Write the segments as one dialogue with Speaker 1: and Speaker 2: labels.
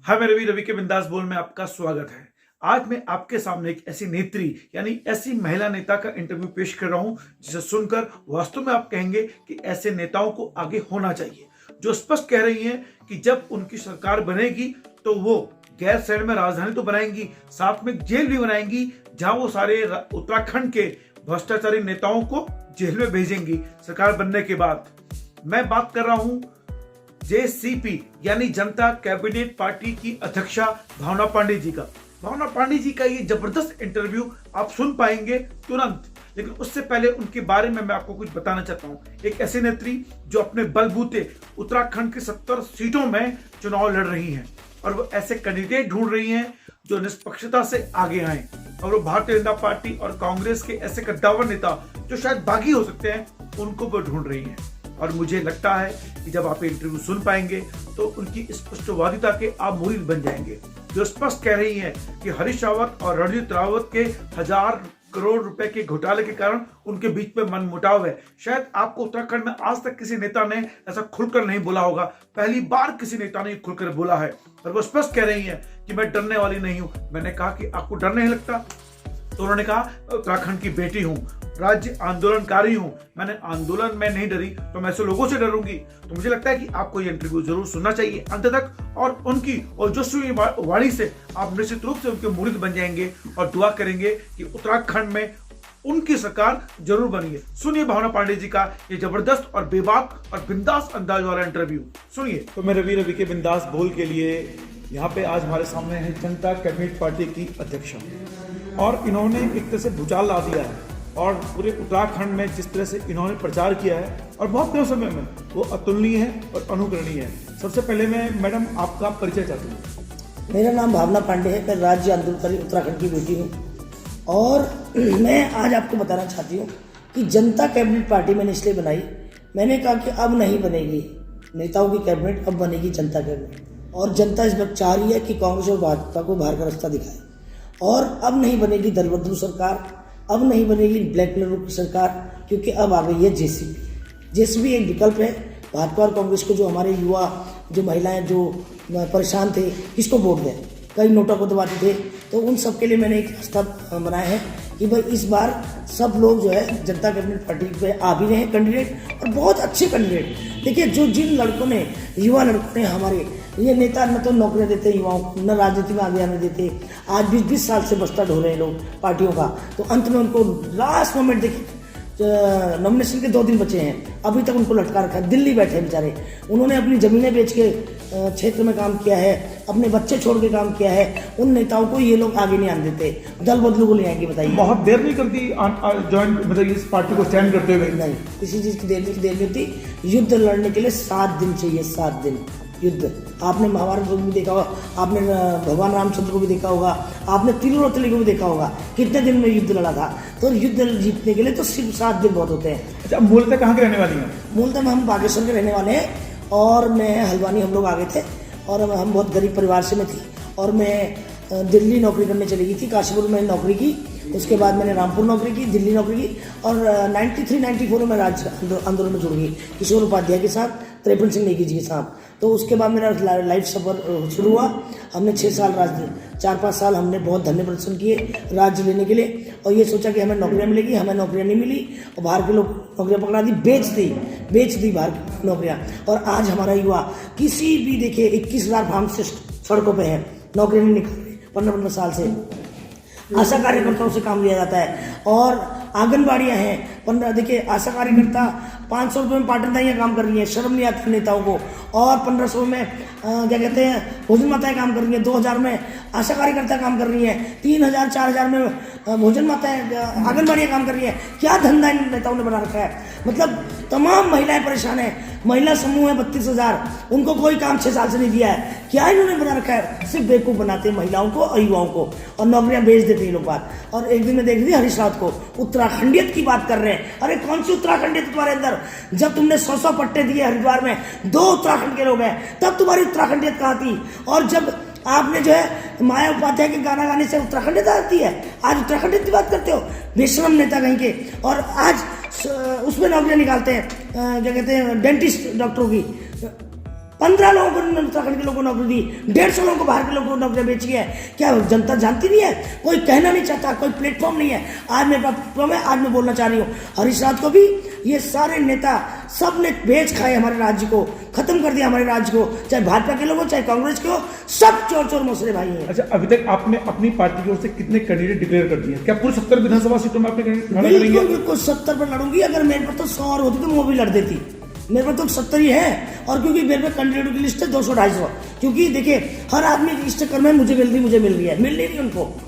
Speaker 1: हाय, मैं रवि के बिंदास बोल में आपका स्वागत है। आज मैं आपके सामने एक ऐसी नेत्री यानी ऐसी महिला नेता का इंटरव्यू पेश कर रहा हूं जिसे सुनकर वास्तव में आप कहेंगे कि ऐसे नेताओं को आगे होना चाहिए, जो स्पष्ट कह रही हैं कि जब उनकी सरकार बनेगी तो वो गैर शहर में राजधानी तो बनाएंगी, साथ में जेल भी बनाएंगी जहां वो सारे उत्तराखंड के भ्रष्टाचारी नेताओं को जेल में भेजेंगी सरकार बनने के बाद। मैं बात कर रहा हूं जेसीपी यानी जनता कैबिनेट पार्टी की अध्यक्षा भावना पांडे जी का। भावना पांडे जी का ये जबरदस्त इंटरव्यू आप सुन पाएंगे तुरंत, लेकिन उससे पहले उनके बारे में मैं आपको कुछ बताना चाहता हूं। एक ऐसी नेत्री जो अपने बलबूते उत्तराखंड की 70 सीटों में चुनाव लड़ रही हैं और वो ऐसे कैंडिडेट ढूंढ रही हैं जो निष्पक्षता से आगे आए, और वो भारतीय जनता पार्टी और कांग्रेस के ऐसे कद्दावर नेता जो शायद बागी हो सकते हैं उनको वो ढूंढ रही हैं। और मुझे लगता है कि जब आप इंटरव्यू सुन पाएंगे तो उनकी स्पष्टवादिता के आप मुरीद बन जाएंगे, जो स्पष्ट कह रही हैं कि हरीश रावत और रणजीत रावत के 1000 करोड़ रुपए के घोटाले के कारण उनके बीच में मनमुटाव है। शायद आपको उत्तराखंड में आज तक किसी नेता ने ऐसा खुलकर नहीं बोला होगा, पहली बार किसी नेता ने खुलकर बोला है। और वो स्पष्ट कह रही हैं कि मैं डरने वाली नहीं हूं। मैंने कहा कि आपको डर नहीं लगता, तो उन्होंने कहा उत्तराखंड की बेटी हूं, राज्य आंदोलनकारी हूं, मैंने आंदोलन में नहीं डरी तो मैं ऐसे लोगों से डरूंगी। तो मुझे लगता है कि आपको ये इंटरव्यू जरूर सुनना चाहिए अंत तक, और उनकी ओजस्वी वाणी से आप निश्चित रूप से उनके मुरीद बन जाएंगे और दुआ करेंगे कि उत्तराखंड में उनकी सरकार जरूर बनिए। सुनिए भावना पांडे जी का ये जबरदस्त और बेबाक और बिंदास अंदाज वाला इंटरव्यू सुनिए। तो मैं रवि के बिंदास बोल के लिए यहाँ पे आज हमारे सामने है जनता कैबिनेट पार्टी की अध्यक्षा, और इन्होंने एक तरह से भूचाल ला दिया है और पूरे उत्तराखंड में जिस तरह से इन्होंने प्रचार किया है और बहुत कम समय में, वो अतुलनीय है और अनुकरणीय है। सबसे पहले मैं मैडम आपका परिचय चाहती हूँ।
Speaker 2: मेरा नाम भावना पांडे है, मैं राज्य आंदोलनकारी उत्तराखंड की बेटी हूँ, और मैं आज आपको बताना चाहती हूँ कि जनता कैबिनेट पार्टी मैंने इसलिए बनाई, मैंने कहा कि अब नहीं बनेगी नेताओं की कैबिनेट, अब बनेगी जनता कैबिनेट। और जनता इस वक्त चाह रही है कि कांग्रेस और भाजपा को बाहर का रास्ता दिखाए, और अब नहीं बनेगी दल बदलू सरकार, अब नहीं बनेगी ब्लैक कलर की सरकार, क्योंकि अब आ गई है जेसीबी। जेसीबी एक विकल्प है भाजपा और कांग्रेस को, जो हमारे युवा, जो महिलाएं जो परेशान थे किसको वोट दें, कई नोटों को दबाते थे, तो उन सब के लिए मैंने एक रास्ता बनाया है कि भाई इस बार सब लोग जो है जनता कैबिनेट पार्टी पे आ भी रहे हैं कैंडिडेट, और बहुत अच्छे कैंडिडेट। देखिए, जो जिन लड़कों ने, युवा लड़कों ने, हमारे ये नेता न तो नौकरियां देते युवाओं को, न राजनीति में आगे आने देते, आज 20-20 साल से बस्ता ढो रहे हैं लोग पार्टियों का, तो अंत में उनको लास्ट मोमेंट देखिए, नॉमिनेशन के 2 दिन बचे हैं, अभी तक उनको लटका रखा है, दिल्ली बैठे बेचारे। उन्होंने अपनी जमीनें बेच के क्षेत्र में काम किया है, अपने बच्चे छोड़ के काम किया है। उन नेताओं को ये लोग आगे नहीं आने देते, दल बदलू को ले आएंगे। बताइए,
Speaker 1: बहुत देर नहीं करती ज्वाइन, मतलब इस पार्टी को स्टैंड करते हुए?
Speaker 2: नहीं, किसी चीज़ की देर नहीं होती। युद्ध लड़ने के लिए 7 दिन चाहिए, 7 दिन युद्ध। आपने महाभारत को भी देखा होगा, आपने भगवान रामचंद्र को भी देखा होगा, आपने तिरुपति को भी देखा होगा, कितने दिन में युद्ध लड़ा था। तो युद्ध जीतने के लिए तो सिर्फ 7 दिन बहुत होते हैं।
Speaker 1: अच्छा, मूलतः कहाँ के रहने वाली हैं?
Speaker 2: मूलतः हम बागेश्वर के रहने वाले हैं, और मैं हल्द्वानी, हम लोग आगे थे, और हम बहुत गरीब परिवार से मैं थी, और मैं दिल्ली नौकरी करने चली गई थी। काशीपुर में नौकरी की, उसके बाद मैंने रामपुर नौकरी की, दिल्ली नौकरी की, और 93-94 में राज्य आंदोलन में जुड़ गई किशोर उपाध्याय के साथ, 53 सिंह नेगी जी के साथ। तो उसके बाद मेरा लाइफ सफर शुरू हुआ। हमने 6 साल 4-5 साल हमने बहुत धरने प्रदर्शन किए राज्य लेने के लिए, और ये सोचा कि हमें नौकरियां मिलेगी, हमें नौकरियां नहीं मिली, और बाहर के लोग नौकरियां पकड़ा दी, बेच दी बाहर की नौकरियां। और आज हमारा युवा किसी भी, देखिए 21,000 फार्म से सड़कों पर है, नौकरियां नहीं निकल रही 15-15 साल से। आशा कार्यकर्ताओं से काम लिया जाता है, और आंगनबाड़ियाँ हैं 15, देखिए आशा कार्यकर्ता 500 रुपये में पाटनदाइयाँ काम कर रही हैं, शर्म नहीं आती नेताओं को, और 1500 में क्या कहते हैं भोजन माताएँ काम कर रही हैं, 2000 में आशा कार्यकर्ता काम कर रही हैं, 3000-4000 में भोजन माताएँ आंगनबाड़ियाँ काम कर रही हैं। क्या धंधा इन नेताओं ने बना रखा है, मतलब तमाम महिलाएं परेशान हैं। महिला समूह है 32,000, उनको कोई काम 6 साल से नहीं दिया है। क्या इन्होंने बना रखा है, सिर्फ बेवकूफ़ बनाते हैं महिलाओं को और युवाओं को, और नौकरियां बेच देते हैं लोग बात। और एक दिन मैं देख रही थी हरीश रावत को, उत्तराखंडियत की बात कर रहे हैं। अरे कौन सी उत्तराखंडियत तुम्हारे अंदर, जब तुमने 100 पट्टे दिए हरिद्वार में, 2 उत्तराखंड के लोग हैं, तब तुम्हारी उत्तराखंडियत कहाँ थी? और जब आपने जो है माया उपाध्याय के गाना गाने से उत्तराखंडियत आती है, आज उत्तराखंडियत की बात करते हो, बेशरम नेता कहीं के। और आज उसमें नौकरियां निकालते हैं, क्या कहते हैं डेंटिस्ट डॉक्टरों की, 15 लोगों को उत्तराखंड के लोगों को नौकरी दी, 150 लोगों को बाहर के लोगों को नौकरी बेची है। क्या जनता जानती नहीं है? कोई कहना नहीं चाहता, कोई प्लेटफॉर्म नहीं है। आज मेरे पास प्लेटफॉर्म है, आज मैं बोलना चाह रही हूँ। हरीश रावत को भी ये सारे नेता सब ने बेच खाए हमारे राज्य को, खत्म कर दिया हमारे राज्य को, चाहे भाजपा के लोग हो चाहे कांग्रेस के हो, सब चोर चोर मौसरे भाई हैं।
Speaker 1: अच्छा, अभी तक आपने अपनी पार्टी की ओर से कितने कैंडिडेट डिक्लेयर कर दिए? क्या पूरी 70 विधानसभा सीटों में आपने कैंडिडेट
Speaker 2: बिल्कुल बिल्कुल 70 पर लड़ूंगी। अगर मेरे पर तो 100 और होती तो वो भी लड़ देती। मेरे पर तो 70 ही है, और क्योंकि मेरे पे कैंडिडेटों की लिस्ट है 200-250। क्योंकि देखिए हर आदमी की लिस्ट कर में मुझे मिल रही है, मिल नहीं रही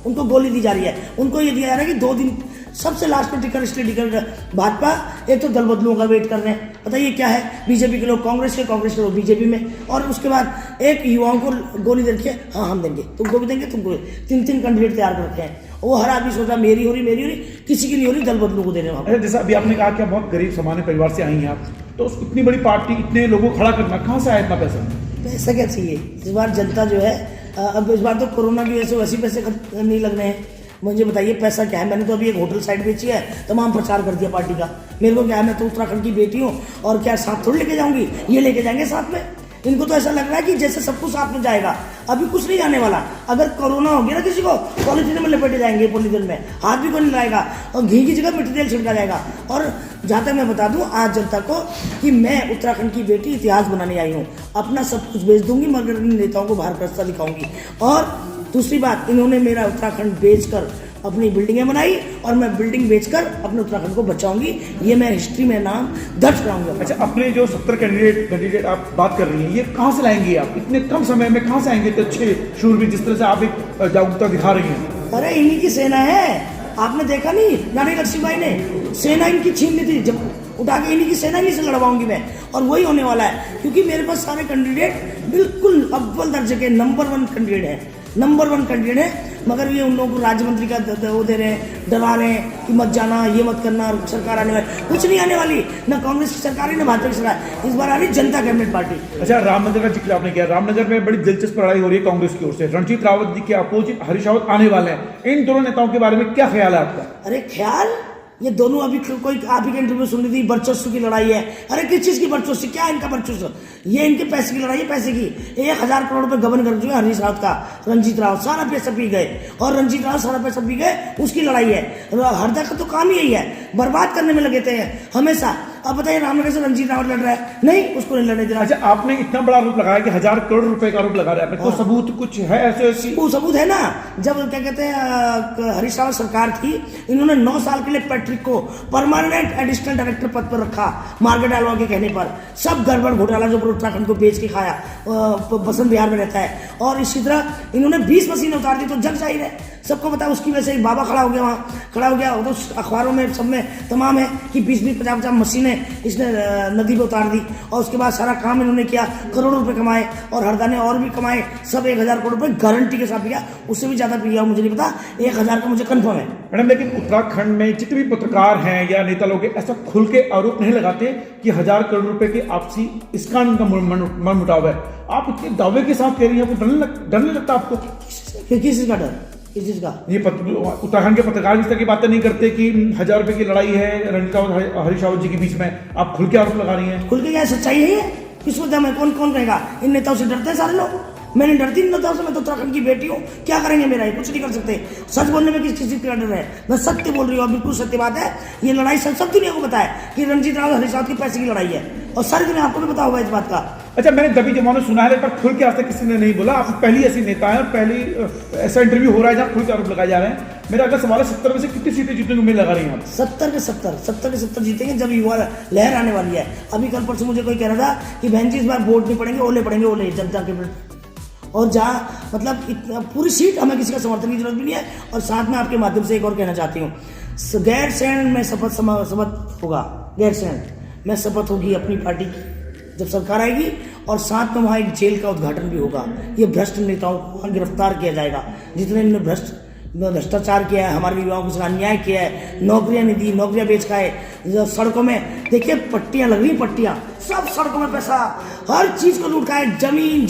Speaker 2: उनको गोली दी जा रही है। उनको ये दिया जा रहा है कि 2 दिन सबसे लास्ट में टिकट, इसलिए टिकट भाजपा एक तो दल बदलुओं का वेट कर रहे हैं। बताइए क्या है, बीजेपी के लोग कांग्रेस के लोग बीजेपी में, और उसके बाद एक युवाओं को गोली दे रखी है, हाँ हम देंगे, तुमको भी देंगे, तुमको 3 कैंडिडेट तैयार कर रखे हैं। वो हर आदमी सोच रहा मेरी हो रही, किसी की नहीं हो रही, दल बदलू को दे रहे हैं।
Speaker 1: जैसा अभी आपने कहा कि आप बहुत गरीब सामान्य परिवार से आई हैं आप, तो इतनी बड़ी पार्टी, इतने लोगों को खड़ा करना, कहाँ से आया इतना पैसा?
Speaker 2: पैसा क्या चाहिए इस बार? जनता जो है, अब इस बार तो कोरोना की वजह से वैसे पैसे नहीं लग रहे हैं। मुझे बताइए पैसा क्या है? मैंने तो अभी एक होटल साइड बेची है, तमाम प्रचार कर दिया पार्टी का। मेरे को क्या है, मैं तो उत्तराखंड की बेटी हूँ, और क्या साथ थोड़ी लेके जाऊंगी? ये लेके जाएंगे साथ में। इनको तो ऐसा लग रहा है कि जैसे सब कुछ साथ में जाएगा। अभी कुछ नहीं जाने वाला। अगर कोरोना हो गया ना किसी को, पॉलिथीन में लपेटे जाएंगे, पॉलिथीन में हाथ भी कोई नहीं लगाएगा, और घी की जगह मिट्टी तेल छिड़का जाएगा। और जहाँ तक मैं बता दूं आज जनता को कि मैं उत्तराखंड की बेटी इतिहास बनाने आई हूँ। अपना सब कुछ बेच दूंगी, मगर इन नेताओं को बाहर रास्ता दिखाऊंगी। और दूसरी बात, इन्होंने मेरा उत्तराखंड बेचकर अपनी बिल्डिंगें बनाई, और मैं बिल्डिंग बेचकर अपने उत्तराखंड को बचाऊंगी। ये मैं हिस्ट्री में नाम दर्ज कराऊंगा।
Speaker 1: अच्छा, अपने जो 70 कैंडिडेट आप बात कर रही हैं, ये कहाँ से लाएंगे आप? इतने कम समय में कहाँ से आएंगे? तो अच्छे शूरवीर जिस तरह से आप एक जागरूकता दिखा रही हैं।
Speaker 2: अरे इन्हीं की सेना है। आपने देखा नहीं, रानी लक्ष्मीबाई ने सेना इनकी छीन ली थी, जब उठा के इन्हीं की सेना इन्हीं से लड़वाऊंगी मैं। और वही होने वाला है, क्योंकि मेरे पास सारे कैंडिडेट बिल्कुल अव्वल दर्जे के नंबर 1 कैंडिडेट है। मगर ये उन लोगों को राज्य मंत्री का वो दे रहे हैं, डरा रहे हैं कि मत जाना, ये मत करना, सरकार आने वाली। कुछ नहीं आने वाली, न कांग्रेस की सरकार है न भाजपा की सरकार। इस बार आ रही जनता कैबिनेट पार्टी।
Speaker 1: अच्छा, रामनगर का जिक्र आपने किया। रामनगर में बड़ी दिलचस्प लड़ाई हो रही है कांग्रेस की ओर से। रणजीत रावत जी के अपोजिट हरीश रावत आने वाले हैं। इन दोनों नेताओं के बारे में क्या ख्याल है आपका?
Speaker 2: अरे ख्याल, ये दोनों अभी कोई आप ही के इंटरव्यू सुन रही थी, वर्चस्व की लड़ाई है। अरे किस चीज की वर्चस्व? क्या इनका वर्चस्व? ये इनके पैसे की लड़ाई है, पैसे की। 1000 करोड़ रुपए गबन कर चुके हरीश रावत का, रंजीत रावत सारा पैसा पी गए, और रंजीत रावत सारा पैसा पी गए, उसकी लड़ाई है। हरदा का तो काम ही यही है, बर्बाद करने में लगे थे हमेशा। अब बताइए रामनगर से रंजीत रावत लड़ रहा है, नहीं, उसको नहीं लड़ने दे रहा।
Speaker 1: अच्छा, आपने इतना बड़ा आरोप लगाया कि 1000 करोड़ रुपए का आरोप लगा रहा है, तो सबूत कुछ है ऐसे?
Speaker 2: वो सबूत है ना, जब क्या कहते हैं हरीश रावत सरकार थी, इन्होंने 9 साल के लिए पैट्रिक को परमानेंट एडिशनल डायरेक्टर पद पर रखा, मार्केट डालवा के कहने पर। सब गड़बड़ घोटाला जो उत्तराखंड को बेच के खाया, बसंत बिहार में रहता है। और इसी तरह इन्होंने 20 मशीनें उतार दी, तो जग जाहिर है, सबको पता। उसकी वजह से एक बाबा खड़ा हो गया, वहाँ खड़ा हो गया। तो अखबारों में सब में तमाम है कि 20-20, 50-50 मशीनें इसने नदी पे उतार दी, और उसके बाद सारा काम इन्होंने किया, करोड़ों रुपए कमाए। और हरदा ने और भी कमाए, सब 1000 करोड़ रुपए गारंटी के साथ किया। उससे भी ज्यादा पिया मुझे नहीं पता, 1000 का मुझे कंफर्म है।
Speaker 1: मैडम, लेकिन उत्तराखंड में जितने भी पत्रकार हैं या नेता लोग ऐसा खुल के आरोप नहीं लगाते कि 1000 करोड़ रुपए की आपसी इसका मन मुटाव है। आप इतने दावे के साथ कह रही हैं, आपको डर नहीं लगता आपको?
Speaker 2: किस चीज का डर? किस चीज का?
Speaker 1: ये उत्तराखंड के पत्रकार इस तरह की बातें नहीं करते कि 1000 रुपए की लड़ाई है रणजीत रावत हरीश रावत जी के बीच में, आप खुल के आरोप लगा रही हैं।
Speaker 2: खुल के क्या सच्चाई है? किसको दम है? कौन कहेगा? इन नेताओं से डरते हैं सारे लोग। मैं नहीं डरती इन नेताओं से, मैं तो उत्तराखंड की बेटी हूँ। क्या करेंगे मेरा? ये कुछ नहीं कर सकते। सच बोलने में किसी का डर है? मैं सत्य बोल रही हूँ, बिल्कुल सत्य बात है। ये लड़ाई सब दुनिया को पता है कि रणजीत रावत हरीश रावत की पैसे की लड़ाई है, और सारी दुनिया आपको भी पता होगा इस बात का।
Speaker 1: अच्छा, मैंने दबी जमानों सुना है, पर खुल के आज तक किसी ने नहीं बोला। आप पहली ऐसी नेता है, पहली ऐसा इंटरव्यू हो रहा है जहाँ खुल के आरोप लगाए जा रहे हैं। मेरा अगर सवाल है, 70 में से कितनी सीटें जीतने को उम्मीद लगा रही हैं आप?
Speaker 2: 70 के 70 जीतेंगे, जब युवा लहर आने वाली है। अभी कल परसों मुझे कोई कह रहा था कि बहन जी इस बार वोट नहीं पड़ेंगे, ओले जनता के। और जहाँ मतलब पूरी सीट, हमें किसी का समर्थन की जरूरत भी नहीं है। और साथ में आपके माध्यम से एक और कहना चाहती हूँ, गैरसैंण में शपथ होगा, गैरसैंण में शपथ होगी अपनी पार्टी की जब सरकार आएगी, और साथ में वहाँ एक जेल का उद्घाटन भी होगा। ये भ्रष्ट नेताओं को वहाँ गिरफ्तार किया जाएगा, जितने इन्होंने भ्रष्टाचार किया है, हमारे युवाओं के साथ अन्याय किया है, नौकरियां नहीं दी, नौकरियां बेच खाए। सड़कों में देखिए पट्टियां लग रही, पट्टियां सब सड़कों में पैसा, हर चीज को लूट खाए, जमीन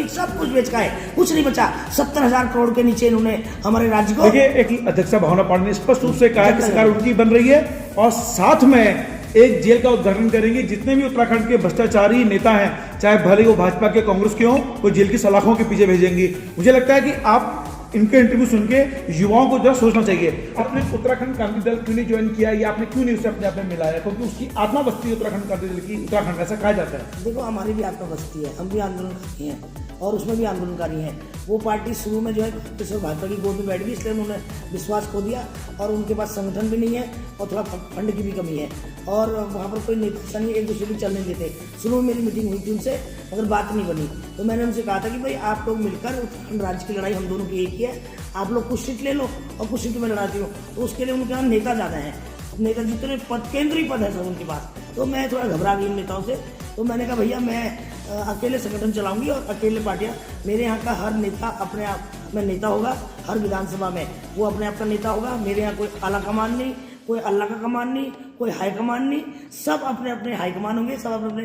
Speaker 2: सब कुछ बेच खाए, कुछ नहीं बचा। 70,000 करोड़ के नीचे इन्होंने हमारे राज्य को।
Speaker 1: देखिए, एक अध्यक्षा भावना पांडे ने स्पष्ट रूप से कहा कि सरकार उनकी बन रही है, और साथ में एक जेल का उद्घाटन करेंगे। जितने भी उत्तराखंड के भ्रष्टाचारी नेता हैं, चाहे भले वो भाजपा के कांग्रेस के हों, वो जेल की सलाखों के पीछे भेजेंगे। मुझे लगता है कि आप इनके इंटरव्यू सुन के युवाओं को जरा सोचना चाहिए, आपने उत्तराखंड क्रांति दल क्यों नहीं ज्वाइन किया, या आपने क्यों नहीं उसे अपने आप में मिलाया, क्योंकि उसकी आत्मा बस्ती है उत्तराखंड क्रांति दल की। उत्तराखंड ऐसा कहा जाता है।
Speaker 2: देखो, हमारी भी आत्मा बस्ती है, हम भी आंदोलनकारी हैं और उसमें भी आंदोलनकारी हैं। वो पार्टी शुरू में जो है कांग्रेस और भाजपा की गोद में बैठ गई, इसलिए उन्होंने विश्वास खो दिया और उनके पास संगठन भी नहीं है और थोड़ा फंड की भी कमी है और वहाँ पर कोई नेता नहीं, एक दूसरे को चलने देते। शुरू में मेरी मीटिंग हुई थी उनसे, मगर बात नहीं बनी, तो मैंने उनसे कहा था कि भाई आप लोग मिलकर उत्तराखंड राज्य की लड़ाई हम दोनों की एक ही है, आप लोग कुछ सीट ले लो और कुछ सीट में लड़ाती हूँ। तो उसके लिए उनके यहाँ नेता ज़्यादा हैं, नेता जितने पद, केंद्रीय पद है सब उनके पास। तो मैं थोड़ा घबरा गई इन नेताओं से, तो मैंने कहा भैया मैं अकेले संगठन चलाऊंगी और अकेले पार्टियां। मेरे यहाँ का हर नेता अपने आप में नेता होगा, हर विधानसभा में वो अपने आप का नेता होगा। मेरे यहाँ कोई आला कमान नहीं, कोई अल्लाह का कमान नहीं, कोई हाई कमान नहीं, सब अपने अपने हाई कमान होंगे, सब अपने अपने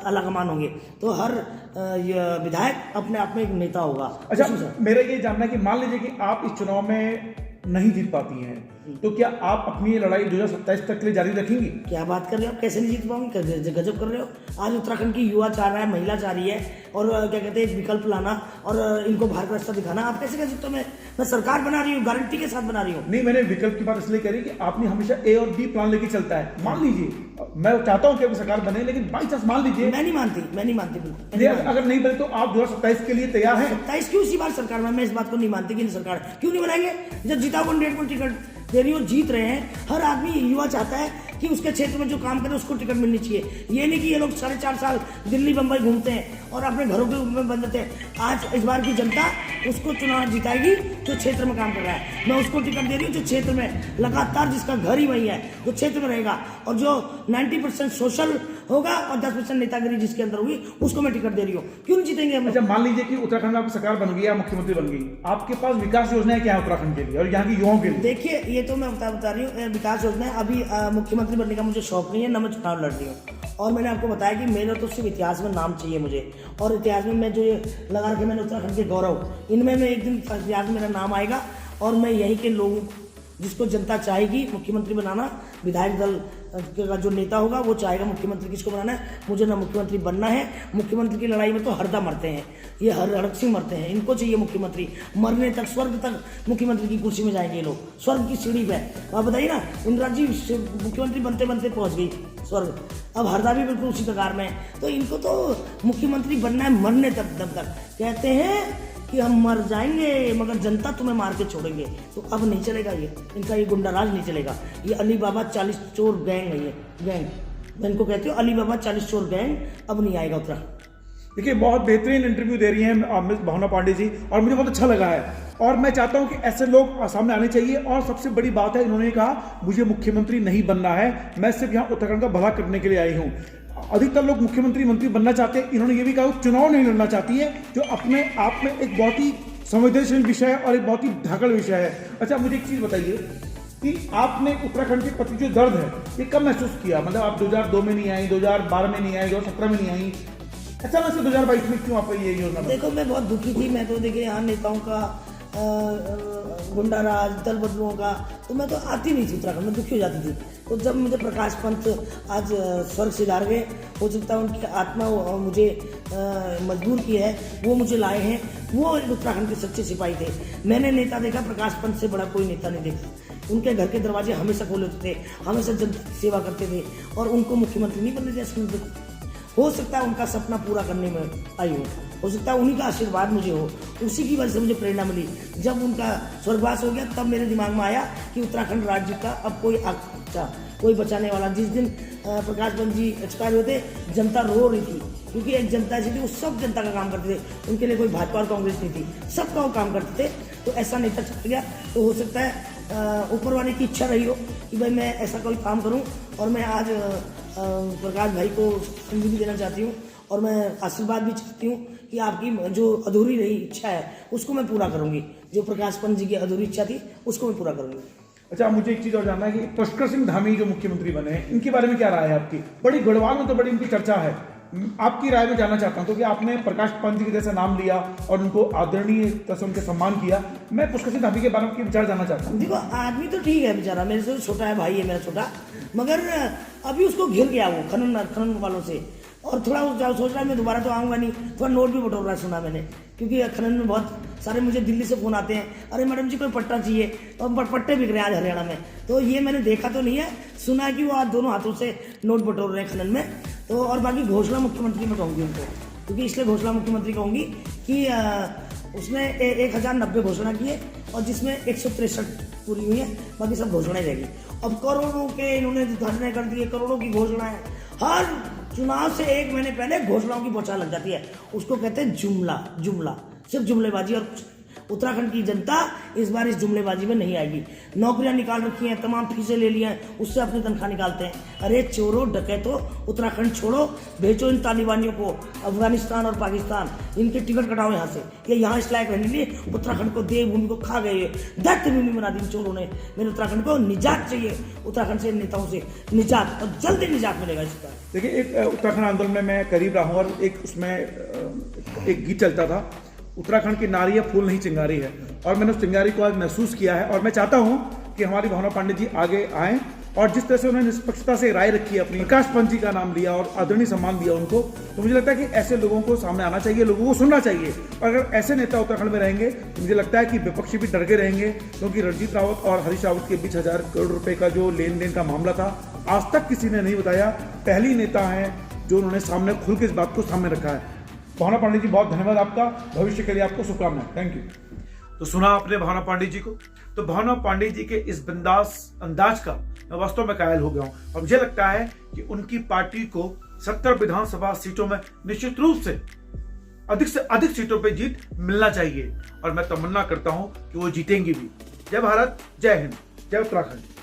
Speaker 2: अल्लाह कमान होंगे। तो हर विधायक अपने आप में एक नेता होगा।
Speaker 1: अच्छा, मेरा ये जानना है कि मान लीजिए कि आप इस चुनाव में नहीं जीत पाती हैं, तो क्या आप अपनी ये लड़ाई 2027 तक के लिए जारी रखेंगी?
Speaker 2: क्या बात कर रहे हो, कैसे नहीं जीत पाऊंगी, गजब कर रहे हो। आज उत्तराखंड की युवा चाह रहा है, महिला चाह रही है और क्या कहते हैं एक विकल्प लाना और इनको बाहर का रास्ता दिखाना। आप कैसे कह सकते हो? मैं सरकार बना रही हूँ, गारंटी के साथ बना रही हूँ।
Speaker 1: नहीं, मैंने विकल्प की बात इसलिए करी कि आपने हमेशा ए और बी प्लान लेके चलता है। मान लीजिए, मैं चाहता हूँ कि सरकार बने, लेकिन बाई चांस मान लीजिए।
Speaker 2: मैं नहीं मानती बिल्कुल।
Speaker 1: अगर नहीं बने तो आप 2027 के लिए तैयार हैं?
Speaker 2: 27 क्यों? इसी बार सरकार में मैं इस बात को नहीं मानती कि सरकार क्यों नहीं बनाएंगे। जब जीता हुआ कैंडिडेट को टिकट दे रही हो, जीत रहे हैं। हर आदमी युवा चाहता है कि उसके क्षेत्र में जो काम करे उसको टिकट मिलनी चाहिए। ये नहीं कि ये लोग 4.5 साल दिल्ली बंबई घूमते हैं और अपने घरों के में बंद रहते हैं। आज इस बार की जनता उसको चुनाव जिताएगी जो क्षेत्र में काम कर रहा है। मैं उसको टिकट दे रही हूँ जो क्षेत्र में लगातार, जिसका घर ही वही है, जो क्षेत्र में रहेगा और जो 90% सोशल होगा और 10% नेतागिरी जिसके अंदर होगी, उसको मैं टिकट दे रही हूँ। क्यों नहीं जीतेंगे हम?
Speaker 1: अच्छा, मान लीजिए कि उत्तराखंड में आपकी सरकार बन गई या मुख्यमंत्री बन गई, आपके पास विकास योजनाएं क्या है उत्तराखंड के लिए और यहाँ के युवाओं के लिए?
Speaker 2: देखिए, ये तो मैं बता रही हूँ विकास योजना। अभी मुख्यमंत्री बनने का मुझे शौक नहीं है, ना मैं चुनाव लड़ रही हूँ। और मैंने आपको बताया कि मेरा तो सिर्फ इतिहास में नाम चाहिए मुझे, और इतिहास में मैं जो ये लगा रखे मैंने उत्तराखंड के गौरव, इनमें मैं एक दिन इतिहास में मेरा नाम आएगा और मैं यहीं के लोगों जिसको जनता चाहेगी मुख्यमंत्री बनाना, विधायक दल का जो नेता होगा वो चाहेगा मुख्यमंत्री किसको बनाना है। मुझे ना मुख्यमंत्री बनना है। मुख्यमंत्री की लड़ाई में तो हरदा मरते हैं, ये हड़क सिंह मरते हैं। इनको चाहिए मुख्यमंत्री, मरने तक, स्वर्ग तक मुख्यमंत्री की कुर्सी में जाएंगे ये लोग, स्वर्ग की सीढ़ी पे। आप बताइए ना, इंदिरा जी मुख्यमंत्री बनते बनते पहुंच गई स्वर्ग, अब हरदा भी बिल्कुल उसी कगार में है। तो इनको तो मुख्यमंत्री बनना है मरने तक, दम तक। कहते हैं कि हम मर जाएंगे मगर जनता तुम्हें मार के छोड़ेंगे। तो अब नहीं चलेगा ये, इनका ये गुंडाराज नहीं चलेगा। ये अली बाबा 40 चोर गैंग है, ये गैंग मैं इनको कहती हूँ, अली बाबा 40 चोर गैंग अब नहीं आएगा उत्तराखंड।
Speaker 1: देखिए, बहुत बेहतरीन इंटरव्यू दे रही हैं मिस भावना पांडे जी, और मुझे बहुत अच्छा लगा है और मैं चाहता हूं कि ऐसे लोग सामने आने चाहिए। और सबसे बड़ी बात है, इन्होंने कहा मुझे मुख्यमंत्री नहीं बनना है, मैं सिर्फ यहाँ उत्तराखंड का भला करने के लिए आई हूँ। अधिकतर लोग मुख्यमंत्री मंत्री बनना चाहते हैं, इन्होंने ये भी कहा चुनाव नहीं लड़ना चाहती है, जो अपने आप में एक बहुत ही संवेदनशील विषय है और एक बहुत ही धाकड़ विषय है। अच्छा, मुझे एक चीज़ बताइए कि आपने उत्तराखंड के प्रति जो दर्द है ये कब महसूस किया? मतलब आप 2002 में नहीं आई, 2012 में नहीं आई, 2017 में नहीं आई, अच्छा वैसे 2022 में क्यों आप ये योजना?
Speaker 2: देखो, मैं बहुत दुखी थी। मैं तो देखिए यहाँ नेताओं का गुंडा राज, दल बदलुओं का, तो मैं तो आती नहीं थी उत्तराखंड में, दुखी हो जाती थी। तो जब मुझे प्रकाश पंत आज स्वर्ग सिधार गए, हो सकता है उनकी आत्मा मुझे मजबूर की है, वो मुझे लाए हैं। वो उत्तराखंड के सच्चे सिपाही थे। मैंने नेता देखा, प्रकाश पंत से बड़ा कोई नेता नहीं देखा। उनके घर के दरवाजे हमेशा खोले होते थे, हमेशा जनता की सेवा करते थे और उनको मुख्यमंत्री नहीं बनने दिया। हो सकता है उनका सपना पूरा करने में आई हो सकता है उन्हीं का आशीर्वाद मुझे हो, उसी की वजह से मुझे प्रेरणा मिली। जब उनका स्वर्गवास हो गया तब मेरे दिमाग में आया कि उत्तराखंड राज्य का अब कोई बचाने वाला। जिस दिन प्रकाश पंत जी एक्सपायर हुए थे, जनता रो रही थी, क्योंकि एक जनता ऐसी थी, वो सब जनता का काम करते थे। उनके लिए कोई भाजपा और कांग्रेस नहीं थी, सबका वो काम करते थे। तो ऐसा नेता चल गया, तो हो सकता है ऊपर वाले की इच्छा रही हो कि भाई मैं ऐसा कोई काम करूं। और मैं आज प्रकाश भाई को संजीवनी देना चाहती हूं और मैं आशीर्वाद भी चाहती हूं कि आपकी जो अधूरी रही इच्छा है उसको मैं पूरा करूंगी। जो प्रकाश पंत जी की अधूरी इच्छा थी उसको मैं पूरा करूंगी।
Speaker 1: अच्छा, मुझे एक चीज और जानना है कि पुष्कर सिंह धामी जो मुख्यमंत्री बने हैं, इनके बारे में क्या राय है आपकी? बड़ी गढ़वाल में तो बड़ी इनकी चर्चा है। आपकी राय में जानना चाहता हूं क्योंकि आपने प्रकाश पंत जी के जैसा नाम लिया और उनको आदरणीय से उनके सम्मान किया। मैं पुष्कर धामी के बारे में आपके विचार जानना चाहता हूँ।
Speaker 2: देखो आदमी तो ठीक है बेचारा, मेरे से छोटा है, भाई है मेरा छोटा, मगर अभी उसको घिर गया वो खनन वालों से, और थोड़ा सोच रहा है मैं दोबारा तो आऊँगा नहीं, थोड़ा नोट भी बटोर रहा है सुना मैंने, क्योंकि खनन में बहुत सारे मुझे दिल्ली से फ़ोन आते हैं, अरे मैडम जी कोई पट्टा चाहिए, और पट्टे बिक रहे हैं आज हरियाणा में। तो ये मैंने देखा तो नहीं है, सुना है कि वो आज दोनों हाथों से नोट बटोर रहे हैं खनन में। तो और बाकी घोषणा मुख्यमंत्री में कहूँगी उनको, क्योंकि इसलिए घोषणा मुख्यमंत्री कहूँगी कि उसने 1090 घोषणा की है और जिसमें 163 पूरी हुई है, बाकी सब घोषणाएं रहेगी। अब करोड़ों के इन्होंने धरने कर दिए, करोड़ों की घोषणाएं, हर चुनाव से 1 महीने पहले घोषणाओं की बौछार लग जाती है, उसको कहते हैं जुमला, सिर्फ जुमलेबाजी। और उत्तराखंड की जनता इस बार इस जुमलेबाजी में नहीं आएगी। नौकरियां निकाल रखी हैं, तमाम फीसें ले ली हैं, उससे अपनी तनख्वाह निकालते हैं। अरे चोरों डकैतों, उत्तराखंड छोड़ो, भेजो इन तालिबानियों को अफगानिस्तान और पाकिस्तान, इनके टिकट कटाओ यहाँ से, ये यहाँ इस लायक रहने लिए उत्तराखंड को देवभूमि को खा गए, दैत्य भूमि बना दी चोरों ने। मेरे उत्तराखंड को निजात चाहिए, उत्तराखंड से नेताओं से निजात, और जल्दी निजात मिलेगा इसका।
Speaker 1: देखिए, एक उत्तराखंड आंदोलन में मैं करीब रहा हूँ और एक उसमें एक गीत चलता था, उत्तराखंड की नारियां फूल नहीं चिंगारी है, और मैंने उस चिंगारी को आज महसूस किया है। और मैं चाहता हूं कि हमारी भावना पांडे जी आगे आएं, और जिस तरह से उन्होंने निष्पक्षता से राय रखी है, अपनी प्रकाश पंत जी का नाम लिया और आदरणीय सम्मान दिया उनको, तो मुझे लगता है कि ऐसे लोगों को सामने आना चाहिए, लोगों को सुनना चाहिए। और अगर ऐसे नेता उत्तराखंड में रहेंगे तो मुझे लगता है कि विपक्षी भी डर के रहेंगे, क्योंकि रणजीत रावत और हरीश रावत के बीच 1000 करोड़ रुपए का जो लेन देन का मामला था, आज तक किसी ने नहीं बताया। पहली नेता है जो उन्होंने सामने खुल के इस बात को सामने रखा है। भावना पांडे जी, बहुत धन्यवाद आपका, भविष्य के लिए आपको शुभकामनाएं। Thank you. तो सुना आपने भावना पांडे जी को, तो भावना पांडे जी के इस बिंदास अंदाज का मैं वास्तव में कायल हो गया हूं, और मुझे लगता है कि उनकी पार्टी को 70 विधानसभा सीटों में निश्चित रूप से अधिक सीटों पे जीत मिलना चाहिए, और मैं तमन्ना करता हूं कि वो जीतेंगी भी। जय भारत, जय हिंद, जय उत्तराखंड।